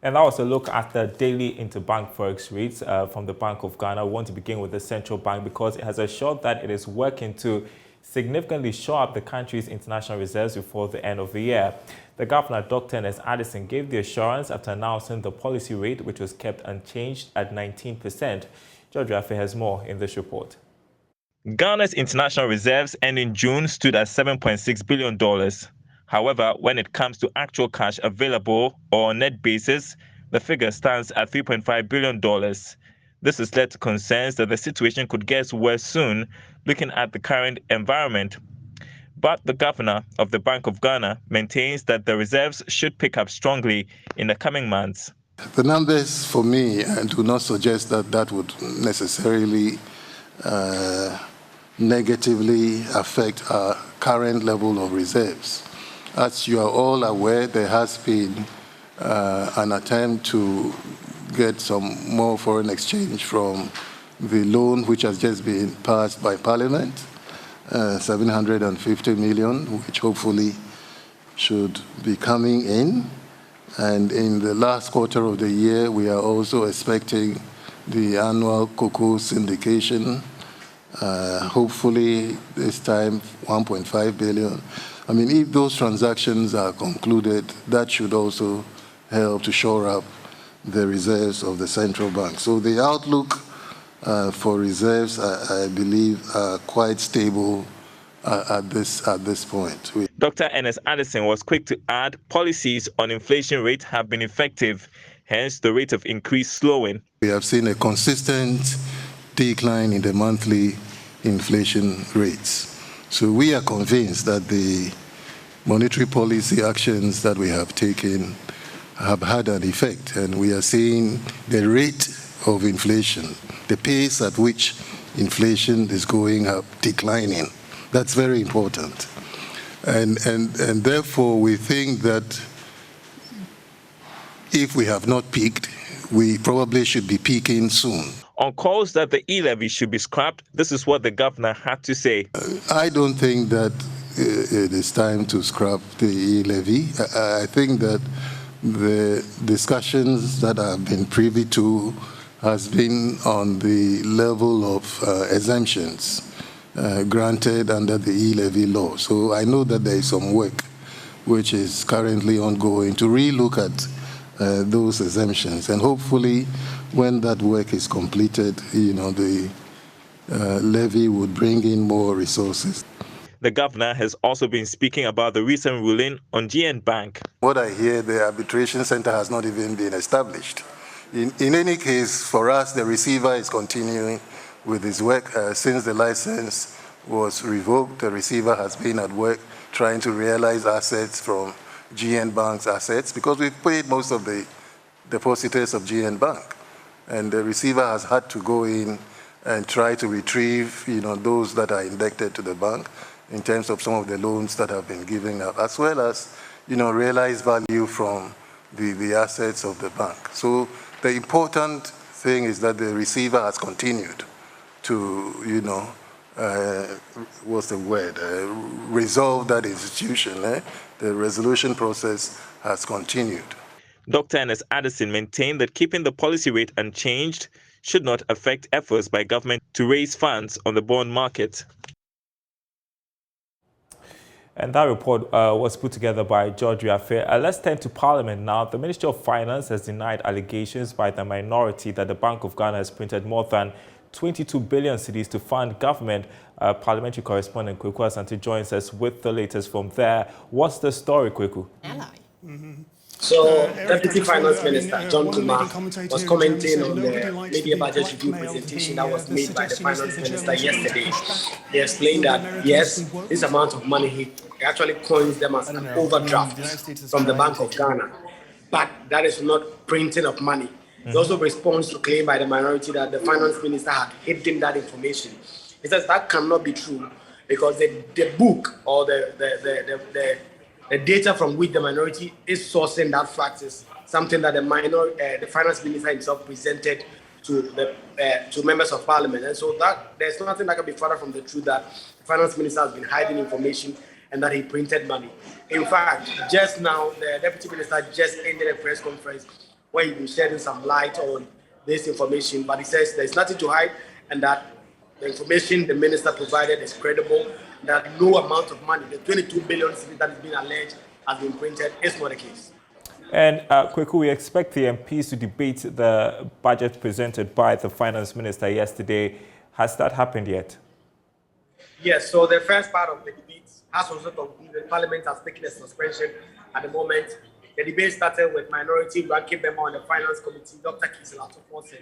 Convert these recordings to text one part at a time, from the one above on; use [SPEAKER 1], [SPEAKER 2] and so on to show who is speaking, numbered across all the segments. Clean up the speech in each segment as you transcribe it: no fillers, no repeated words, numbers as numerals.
[SPEAKER 1] And that was a look at the daily interbank forex rates from the Bank of Ghana. We want to begin with the central bank because it has assured that it is working to significantly shore up the country's international reserves before the end of the year. The governor, Dr. Ernest Addison, gave the assurance after announcing the policy rate, which was kept unchanged at 19%. George Raffe has more in this report. Ghana's international reserves ending June stood at $7.6 billion. However, when it comes to actual cash available or on net basis, the figure stands at $3.5 billion. This has led to concerns that the situation could get worse soon, looking at the current environment. But the governor of the Bank of Ghana maintains that the reserves should pick up strongly in the coming months.
[SPEAKER 2] The numbers for me do not suggest that that would necessarily negatively affect our current level of reserves. As you are all aware, there has been an attempt to get some more foreign exchange from the loan which has just been passed by Parliament, 750 million, which hopefully should be coming in. And in the last quarter of the year, we are also expecting the annual cocoa syndication, hopefully this time 1.5 billion. I mean, if those transactions are concluded, that should also help to shore up the reserves of the central bank. So the outlook for reserves, I believe, are quite stable at this point.
[SPEAKER 1] Dr. Ernest Addison was quick to add policies on inflation rate have been effective, hence the rate of increase slowing.
[SPEAKER 2] We have seen a consistent decline in the monthly inflation rates. So we are convinced that the monetary policy actions that we have taken have had an effect, and we are seeing the rate of inflation, the pace at which inflation is going up, declining. That's very important. And therefore, we think that if we have not peaked, we probably should be peaking soon.
[SPEAKER 1] On calls that the e-levy should be scrapped, this is what the governor had to say.
[SPEAKER 2] I don't think that it is time to scrap the e-levy. I think that the discussions that I've been privy to has been on the level of exemptions granted under the e-levy law. So I know that there is some work which is currently ongoing to relook at those exemptions, and hopefully when that work is completed, the levy would bring in more resources.
[SPEAKER 1] The governor has also been speaking about the recent ruling on GN Bank.
[SPEAKER 2] What I hear, the arbitration center has not even been established. In any case, for us, the receiver is continuing with his work. Since the license was revoked, the receiver has been at work trying to realize assets from GN Bank's assets, because we've paid most of the depositors of GN Bank. And the receiver has had to go in and try to retrieve, those that are indebted to the bank in terms of some of the loans that have been given up, as well as, realize value from the assets of the bank. So the important thing is that the receiver has continued to, what's the word, resolve that institution. The resolution process has continued.
[SPEAKER 1] Dr. Ernest Addison maintained that keeping the policy rate unchanged should not affect efforts by government to raise funds on the bond market. And that report was put together by George Raffe. Let's turn to Parliament now. The Ministry of Finance has denied allegations by the minority that the Bank of Ghana has printed more than 22 billion cedis to fund government. Parliamentary correspondent Kwawu Asante joins us with the latest from there. What's the story, Kwawu?
[SPEAKER 3] So, Deputy Finance Minister John Kumar was commenting on the media budget review presentation that was made by the Finance Minister yesterday. He explained that, yes, this amount of money, he actually coins them as an overdraft from the Bank of Ghana, but that is not printing of money. He also responds to claim by the minority that the Finance Minister had hidden that information. He says that cannot be true because the book or the data from which the minority is sourcing that fact is something that the Finance Minister himself presented to members of Parliament. And so that there's nothing that can be further from the truth that the Finance Minister has been hiding information and that he printed money. In fact, just now, the Deputy Minister just ended a press conference where he's been shedding some light on this information. But he says there's nothing to hide and that the information the minister provided is credible, that no amount of money, the 22 billion that is being alleged, has been printed. Is not the case.
[SPEAKER 1] And Kwawu, we expect the MPs to debate the budget presented by the finance minister yesterday. Has that happened yet?
[SPEAKER 3] Yes, so the first part of the debate has also concluded. Parliament has taken a suspension at the moment. The debate started with minority ranking member on the finance committee, Dr. Kwawu,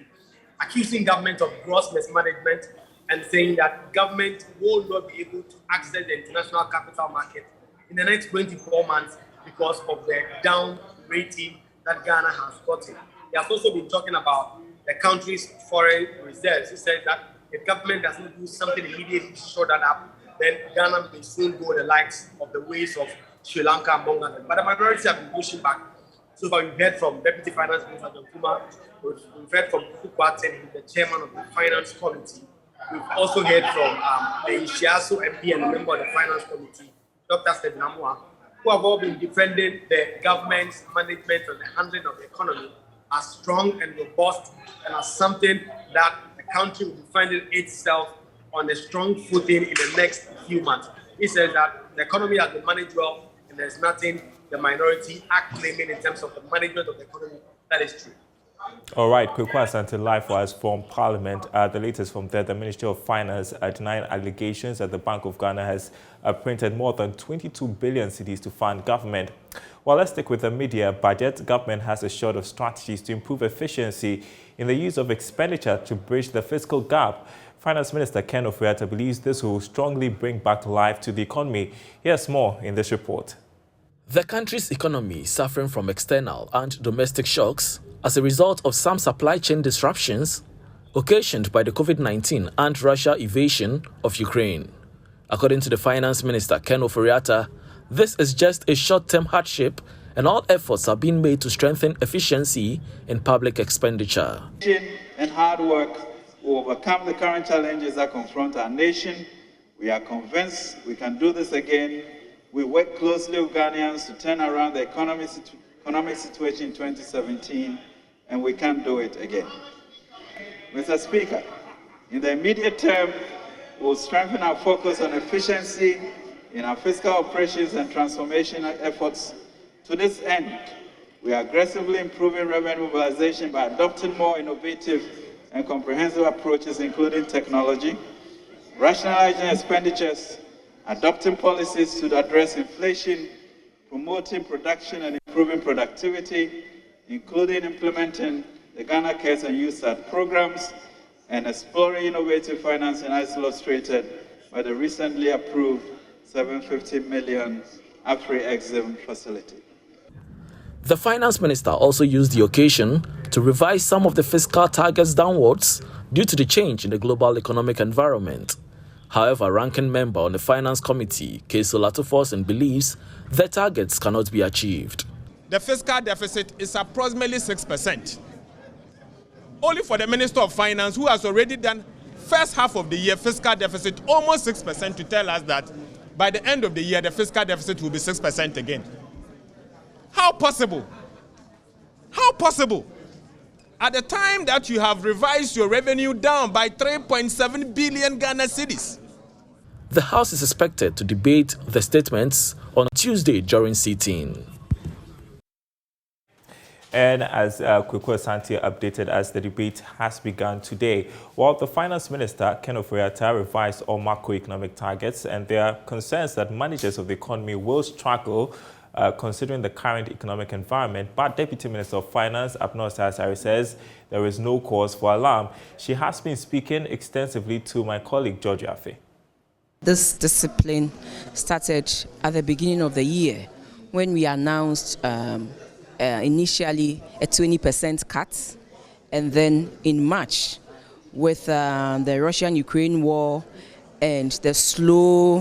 [SPEAKER 3] accusing government of gross mismanagement and saying that government will not be able to access the international capital market in the next 24 months because of the down rating that Ghana has gotten. He has also been talking about the country's foreign reserves. He said that if government does not do something immediately to show that up, then Ghana may soon go the likes of the ways of Sri Lanka, among others. But the minority have been pushing back. So far, we've heard from Deputy Finance Minister John Kuma, we've heard from Kwawu, the chairman of the Finance Committee. We've also heard from the Ishiaso MP and a member of the Finance Committee, Dr. Stephen Amua, who have all been defending the government's management and the handling of the economy as strong and robust and as something that the country will be finding itself on a strong footing in the next few months. He says that the economy has been managed well and there's nothing the minority are claiming in terms of the management of the economy that is true.
[SPEAKER 1] All right, Kwawu Asante live for us from Parliament. The latest from there, the Ministry of Finance denying allegations that the Bank of Ghana has printed more than 22 billion cedis to fund government. Well, let's stick with the media budget. Government has assured of strategies to improve efficiency in the use of expenditure to bridge the fiscal gap. Finance Minister Ken Ofori-Atta believes this will strongly bring back life to the economy. Here's more in this report.
[SPEAKER 4] The country's economy is suffering from external and domestic shocks as a result of some supply chain disruptions occasioned by the COVID-19 and Russia invasion of Ukraine. According to the Finance Minister Ken Ofori-Atta, this is just a short-term hardship and all efforts are being made to strengthen efficiency in public expenditure.
[SPEAKER 5] And hard work will overcome the current challenges that confront our nation. We are convinced we can do this again. We work closely with Ghanaians to turn around the economic situation in 2017, and we can do it again. Mr. Speaker, in the immediate term, we will strengthen our focus on efficiency in our fiscal operations and transformation efforts. To this end, we are aggressively improving revenue mobilization by adopting more innovative and comprehensive approaches, including technology, rationalizing expenditures, adopting policies to address inflation, promoting production and improving productivity, including implementing the Ghana Cares and USAID programs, and exploring innovative financing as illustrated by the recently approved $750 million Afri-Exim facility.
[SPEAKER 4] The Finance Minister also used the occasion to revise some of the fiscal targets downwards due to the change in the global economic environment. However, ranking member on the Finance Committee, Kwawu, believes the targets cannot be achieved.
[SPEAKER 6] The fiscal deficit is approximately 6%. Only for the Minister of Finance, who has already done first half of the year fiscal deficit almost 6%, to tell us that by the end of the year, the fiscal deficit will be 6% again. How possible? How possible? At the time that you have revised your revenue down by 3.7 billion Ghana cedis.
[SPEAKER 4] The House is expected to debate the statements on Tuesday during sitting.
[SPEAKER 1] And as Kwawu Asante updated as the debate has begun today, while the Finance Minister, Ken Ofori-Atta, revised all macroeconomic targets, and there are concerns that managers of the economy will struggle considering the current economic environment. But Deputy Minister of Finance, Abno Sasari, says there is no cause for alarm. She has been speaking extensively to my colleague, George Afe.
[SPEAKER 7] This discipline started at the beginning of the year when we announced initially a 20% cut, and then in March with the Russian-Ukraine war and the slow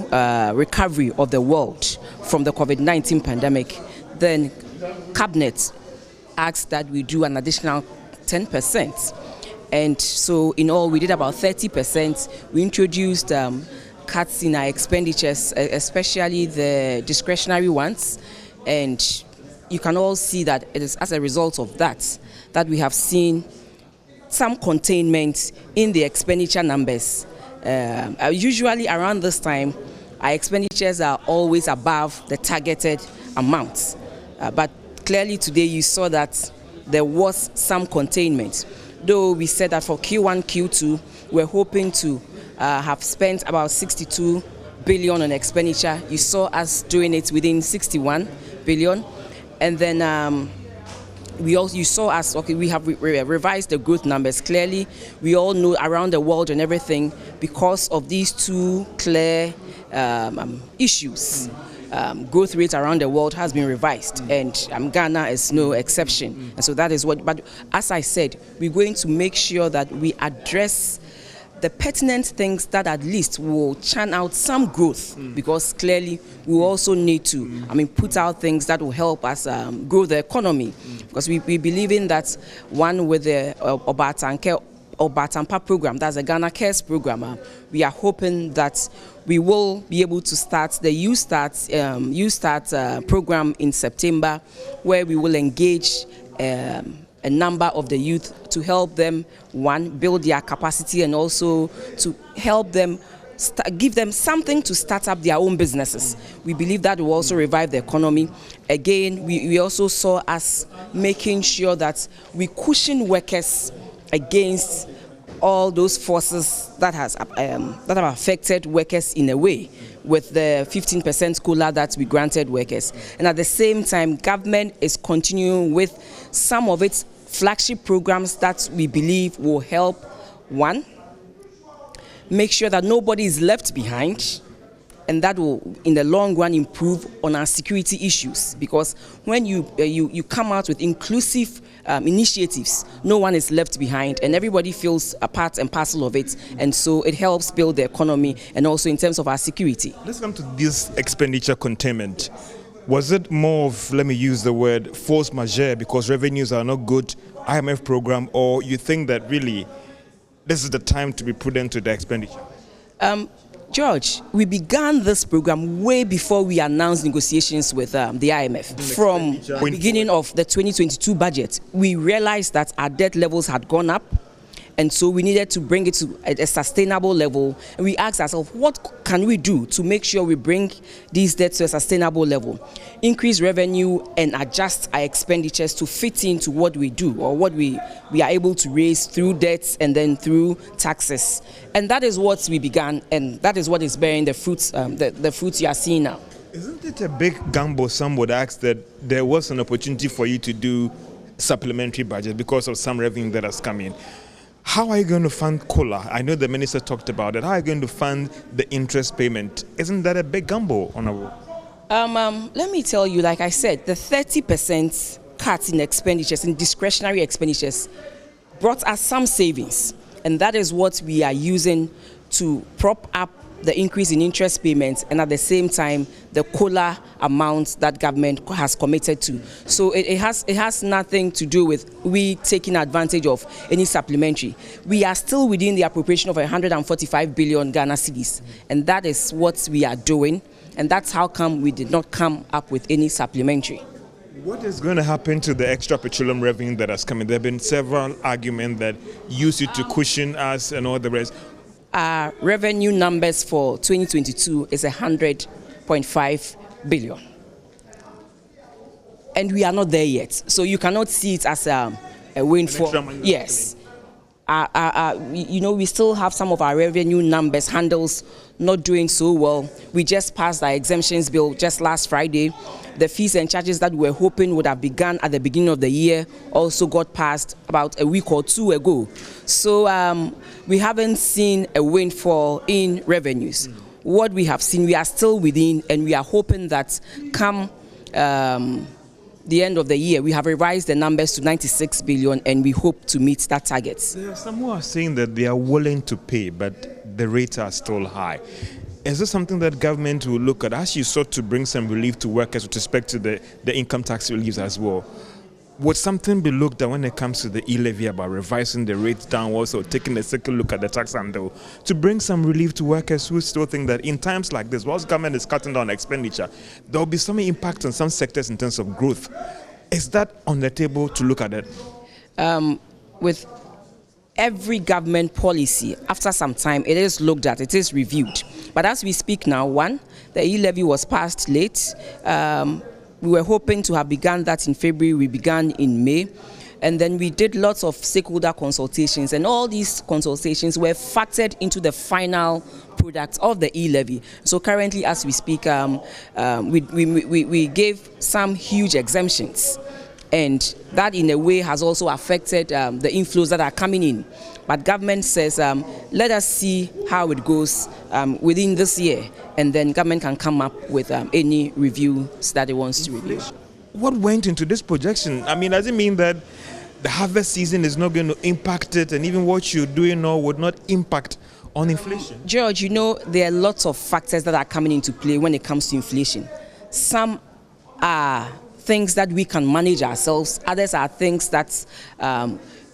[SPEAKER 7] recovery of the world from the COVID-19 pandemic, then Cabinet asked that we do an additional 10%. And so in all, we did about 30%. We introduced cuts in our expenditures, especially the discretionary ones. And you can all see that it is as a result of that that we have seen some containment in the expenditure numbers. Usually around this time, our expenditures are always above the targeted amounts. But clearly today you saw that there was some containment. Though we said that for Q1, Q2, we're hoping to have spent about 62 billion on expenditure. You saw us doing it within 61 billion. And then you saw us, okay, we have revised the growth numbers. Clearly, we all know around the world and everything, because of these two clear issues, growth rate around the world has been revised, and Ghana is no exception. And so that is what, but as I said, we're going to make sure that we address the pertinent things that at least will churn out some growth, because clearly we also need to, put out things that will help us grow the economy, because we believe in that one with the Obatampa program, that's a Ghana Cares program. We are hoping that we will be able to start the You Start program in September, where we will engage a number of the youth to help them, one, build their capacity, and also to help them give them something to start up their own businesses. We believe that will also revive the economy. Again, we also saw us making sure that we cushion workers against all those forces that have affected workers in a way, with the 15% COLA that we granted workers. And at the same time, government is continuing with some of its flagship programs that we believe will help, one, make sure that nobody is left behind, and that will, in the long run, improve on our security issues. Because when you come out with inclusive initiatives, no one is left behind, and everybody feels a part and parcel of it, and so it helps build the economy, and also in terms of our security.
[SPEAKER 6] Let's come to this expenditure containment. Was it more of, let me use the word, force majeure because revenues are not good, IMF program, or you think that really this is the time to be prudent to the expenditure?
[SPEAKER 7] George, we began this program way before we announced negotiations with the IMF. From the beginning of the 2022 budget, we realized that our debt levels had gone up, and so we needed to bring it to a sustainable level. And we asked ourselves, what can we do to make sure we bring these debts to a sustainable level? Increase revenue and adjust our expenditures to fit into what we do, or what we are able to raise through debts and then through taxes. And that is what we began, and that is what is bearing the fruits, the fruits you are seeing now.
[SPEAKER 6] Isn't it a big gamble? Some would ask that there was an opportunity for you to do supplementary budget because of some revenue that has come in. How are you going to fund COLA? I know the minister talked about it. How are you going to fund the interest payment? Isn't that a big gamble, Honorable?
[SPEAKER 7] Let me tell you, like I said, the 30% cut in expenditures, in discretionary expenditures, brought us some savings. And that is what we are using to prop up the increase in interest payments, and at the same time, the COLA amounts that government has committed to. So it has nothing to do with we taking advantage of any supplementary. We are still within the appropriation of 145 billion Ghana cedis, and that is what we are doing, and that's how come we did not come up with any supplementary.
[SPEAKER 6] What is going to happen to the extra petroleum revenue that has come in? There have been several arguments that use it to cushion us and all the rest.
[SPEAKER 7] Our revenue numbers for 2022 is 100.5 billion. And we are not there yet. So you cannot see it as a windfall. Yes. We still have some of our revenue numbers, handles, not doing so well. We just passed our exemptions bill just last Friday. The fees and charges that we were hoping would have begun at the beginning of the year also got passed about a week or two ago. So we haven't seen a windfall in revenues. What we have seen, we are still within, and we are hoping that come the end of the year, we have revised the numbers to 96 billion, and we hope to meet that target.
[SPEAKER 6] There are some who are saying that they are willing to pay, but the rates are still high. Is this something that government will look at as you sought to bring some relief to workers with respect to the income tax reliefs as well? Would something be looked at when it comes to the e-levy about revising the rates downwards, or taking a second look at the tax handle to bring some relief to workers who still think that in times like this, whilst government is cutting down expenditure, there will be some impact on some sectors in terms of growth? Is that on the table to look at it?
[SPEAKER 7] with every government policy, after some time, it is looked at, it is reviewed. But as we speak now, one, the e-levy was passed late. We were hoping to have begun that in February. We began in May. And then we did lots of stakeholder consultations, and all these consultations were factored into the final product of the e-levy. So currently, as we speak, we gave some huge exemptions, and that in a way has also affected the inflows that are coming in. But government says, let us see how it goes within this year, and then government can come up with any reviews that it wants to review.
[SPEAKER 8] What went into this projection? I mean, does it mean that the harvest season is not going to impact it, and even what you're doing now would not impact on inflation?
[SPEAKER 7] George, you know, there are lots of factors that are coming into play when it comes to inflation. Some are things that we can manage ourselves. Others are things that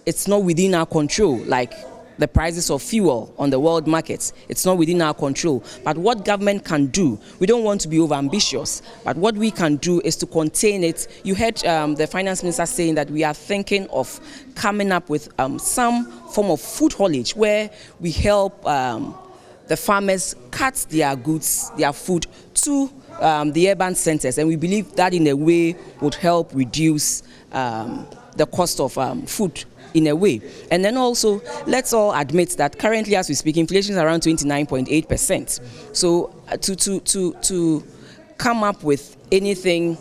[SPEAKER 7] it's not within our control, like the prices of fuel on the world markets. It's not within our control. But what government can do, we don't want to be over-ambitious, but what we can do is to contain it. You heard the finance minister saying that we are thinking of coming up with some form of food haulage where we help the farmers cut their goods, their food to the urban centers. And we believe that in a way would help reduce the cost of food in a way. And then also, let's all admit that currently as we speak, inflation is around 29.8%. So to come up with anything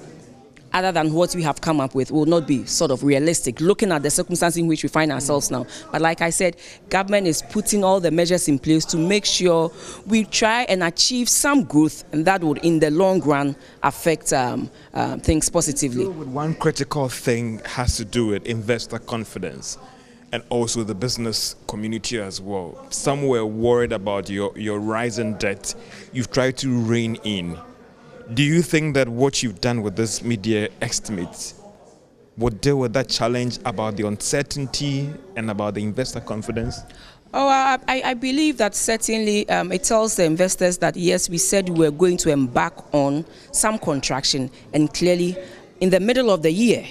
[SPEAKER 7] other than what we have come up with will not be sort of realistic, looking at the circumstances in which we find ourselves now. But like I said, government is putting all the measures in place to make sure we try and achieve some growth, and that would in the long run affect things positively.
[SPEAKER 8] One critical thing has to do with investor confidence and also the business community as well. Some were worried about your rising debt. You've tried to rein in. Do you think that what you've done with this media estimates would deal with that challenge about the uncertainty and about the investor confidence?
[SPEAKER 7] Oh, I believe that certainly it tells the investors that yes, we said we were going to embark on some contraction, and clearly in the middle of the year,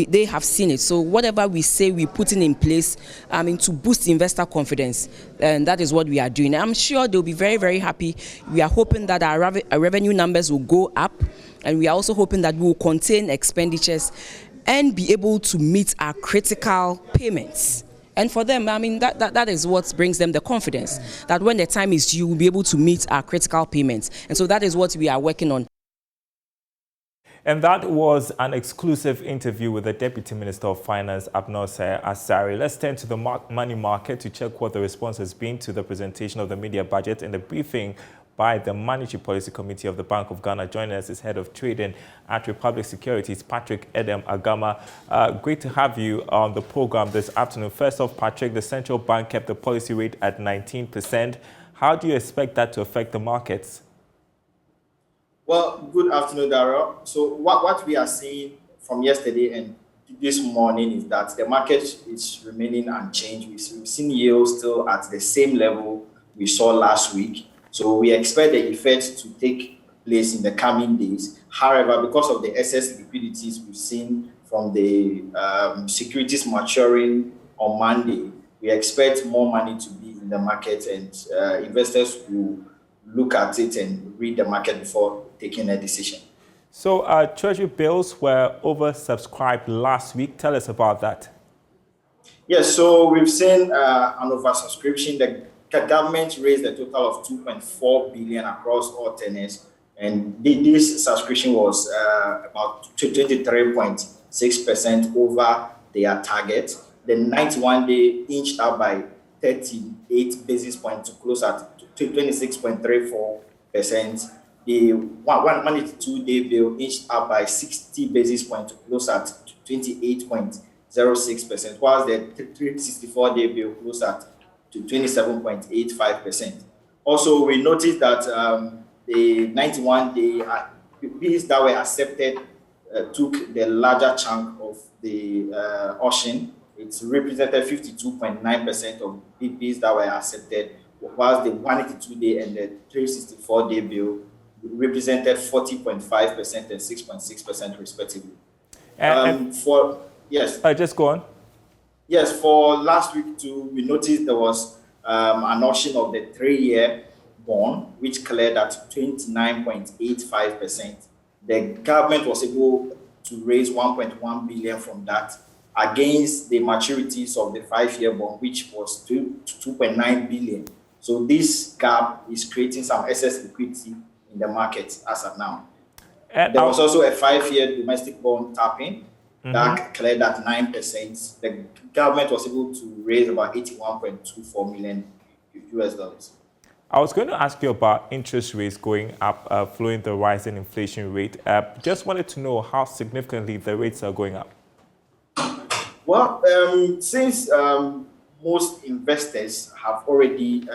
[SPEAKER 7] they have seen it. So whatever we say we're putting in place to boost investor confidence, and that is what we are doing. I'm sure they'll be very, very happy. We are hoping that our revenue numbers will go up, and we are also hoping that we will contain expenditures and be able to meet our critical payments. And for them, I mean, that is what brings them the confidence that when the time is due, we'll be able to meet our critical payments. And so that is what we are working on.
[SPEAKER 1] And that was an exclusive interview with the Deputy Minister of Finance, Abnosay Asari. Let's turn to the money market to check what the response has been to the presentation of the media budget and the briefing by the Monetary Policy Committee of the Bank of Ghana. Joining us is Head of Trading at Republic Securities, Patrick Edem Agama. Great to have you on the program this afternoon. First off, Patrick, the central bank kept the policy rate at 19%. How do you expect that to affect the markets?
[SPEAKER 9] Well, good afternoon, Daryl. So what we are seeing from yesterday and this morning is that the market is remaining unchanged. We've seen yields still at the same level we saw last week. So we expect the effect to take place in the coming days. However, because of the excess liquidities we've seen from the securities maturing on Monday, we expect more money to be in the market, and investors will look at it and read the market before taking a decision.
[SPEAKER 1] So Treasury bills were oversubscribed last week. Tell us about that.
[SPEAKER 9] Yes, so we've seen an oversubscription. The government raised a total of 2.4 billion across all tenors, and this subscription was about 23.6% over their target. The 91-day inched up by 38 basis points to close at 26.34%. The 182-day bill inched up by 60 basis points to close at 28.06%, whilst the 364-day bill closed at 27.85%. Also, we noticed that the 91-day bills that were accepted took the larger chunk of the auction. It represented 52.9% of bills that were accepted, whilst the 182-day and the 364-day bill represented 40.5% and 6.6% respectively.
[SPEAKER 1] Just go on.
[SPEAKER 9] Yes, for last week too, we noticed there was an auction of the 3-year bond, which cleared at 29.85%. The government was able to raise 1.1 billion from that against the maturities of the 5-year bond, which was 2.9 billion. So this gap is creating some excess liquidity in the market as of now. There was also a 5-year domestic bond tapping that cleared at 9%. The government was able to raise about $81.24 million US dollars.
[SPEAKER 1] I was going to ask you about interest rates going up, following the rising inflation rate. Just wanted to know how significantly the rates are going up.
[SPEAKER 9] Well, since most investors have already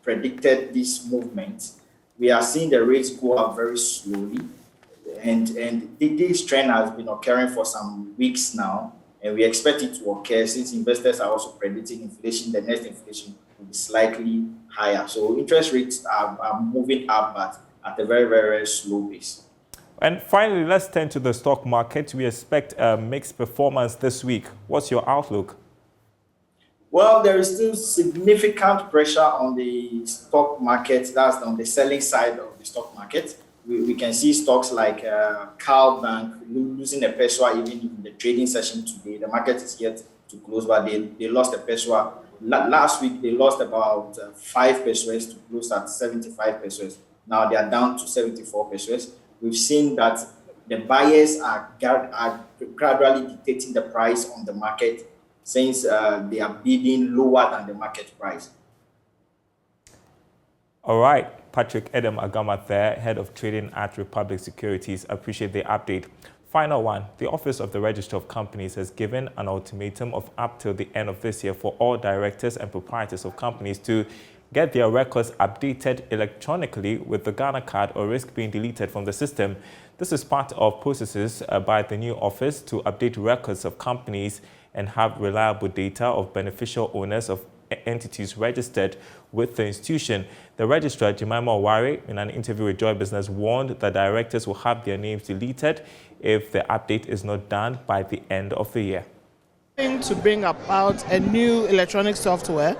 [SPEAKER 9] predicted this movement, we are seeing the rates go up very slowly. And this trend has been occurring for some weeks now, and we expect it to occur since investors are also predicting inflation. The next inflation will be slightly higher. So interest rates are moving up, but at a very, very, very slow pace.
[SPEAKER 1] And finally, let's turn to the stock market. We expect a mixed performance this week. What's your outlook?
[SPEAKER 9] Well, there is still significant pressure on the stock market. That's on the selling side of the stock market. We can see stocks like Cal Bank losing a peso even in the trading session today. The market is yet to close, but they lost a peso. Last week, they lost about 5 pesos to close at 75 pesos. Now they are down to 74 pesos. We've seen that the buyers are gradually dictating the price on the market since they are bidding lower than the market price.
[SPEAKER 1] All right. Patrick Edem Agama there, Head of Trading at Republic Securities. Appreciate the update. Final one, the Office of the Registrar of Companies has given an ultimatum of up till the end of this year for all directors and proprietors of companies to get their records updated electronically with the Ghana card or risk being deleted from the system. This is part of processes by the new office to update records of companies and have reliable data of beneficial owners of entities registered with the institution. The registrar, Jemima Owari, in an interview with Joy Business, warned that directors will have their names deleted if the update is not done by the end of the year.
[SPEAKER 10] To bring about a new electronic software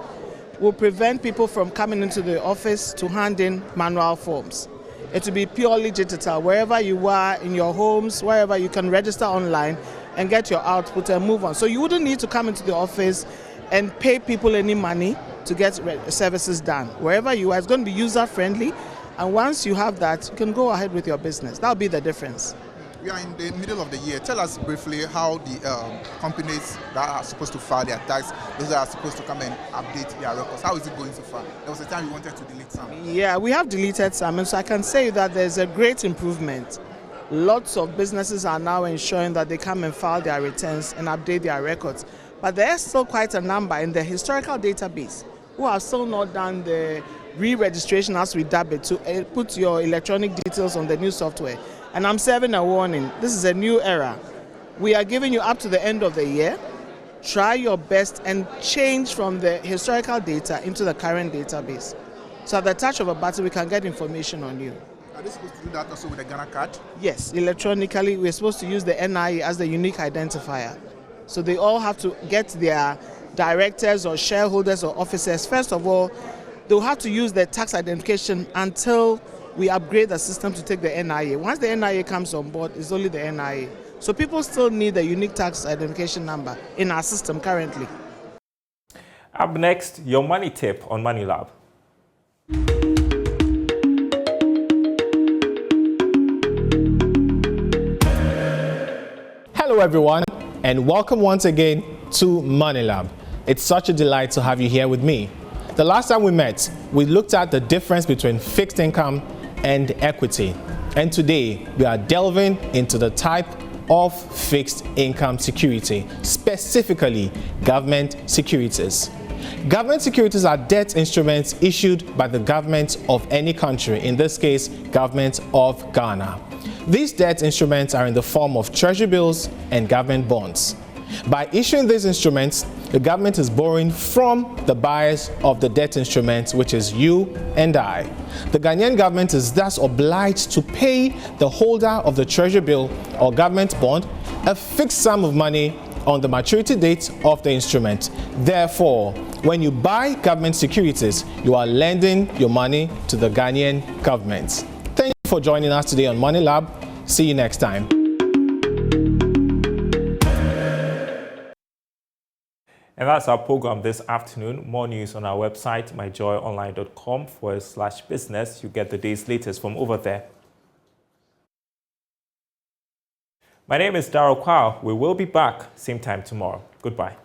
[SPEAKER 10] will prevent people from coming into the office to hand in manual forms. It will be purely digital. Wherever you are, in your homes, wherever you can register online and get your output and move on. So you wouldn't need to come into the office and pay people any money to get services done. Wherever you are, it's going to be user-friendly, and once you have that, you can go ahead with your business. That'll be the difference.
[SPEAKER 11] We are in the middle of the year. Tell us briefly how the companies that are supposed to file their tax, those that are supposed to come and update their records, how is it going so far? There was a time we wanted to delete some.
[SPEAKER 10] Yeah, we have deleted some, and so I can say that there's a great improvement. Lots of businesses are now ensuring that they come and file their returns and update their records. But there's still quite a number in the historical database who have still not done the re-registration as we dub it to put your electronic details on the new software. And I'm serving a warning. This is a new era. We are giving you up to the end of the year. Try your best and change from the historical data into the current database. So at the touch of a button, we can get information on you.
[SPEAKER 11] Are they supposed to do that also with the Ghana card?
[SPEAKER 10] Yes, electronically, we're supposed to use the NIE as the unique identifier. So they all have to get their directors or shareholders or officers. First of all, they'll have to use their tax identification until we upgrade the system to take the NIA. Once the NIA comes on board, it's only the NIA. So people still need the unique tax identification number in our system currently.
[SPEAKER 1] Up next, your money tip on Money Lab.
[SPEAKER 12] Hello everyone, and welcome once again to Money Lab. It's such a delight to have you here with me. The last time we met, we looked at the difference between fixed income and equity. And today, we are delving into the type of fixed income security, specifically government securities. Government securities are debt instruments issued by the government of any country, in this case, government of Ghana. These debt instruments are in the form of treasury bills and government bonds. By issuing these instruments, the government is borrowing from the buyers of the debt instruments, which is you and I. The Ghanaian government is thus obliged to pay the holder of the treasury bill or government bond a fixed sum of money on the maturity date of the instrument. Therefore, when you buy government securities, you are lending your money to the Ghanaian government. Thank you for joining us today on Money Lab. See you next time.
[SPEAKER 1] And that's our program this afternoon. More news on our website, myjoyonline.com/business. You get the day's latest from over there. My name is Daryl. We will be back same time tomorrow. Goodbye.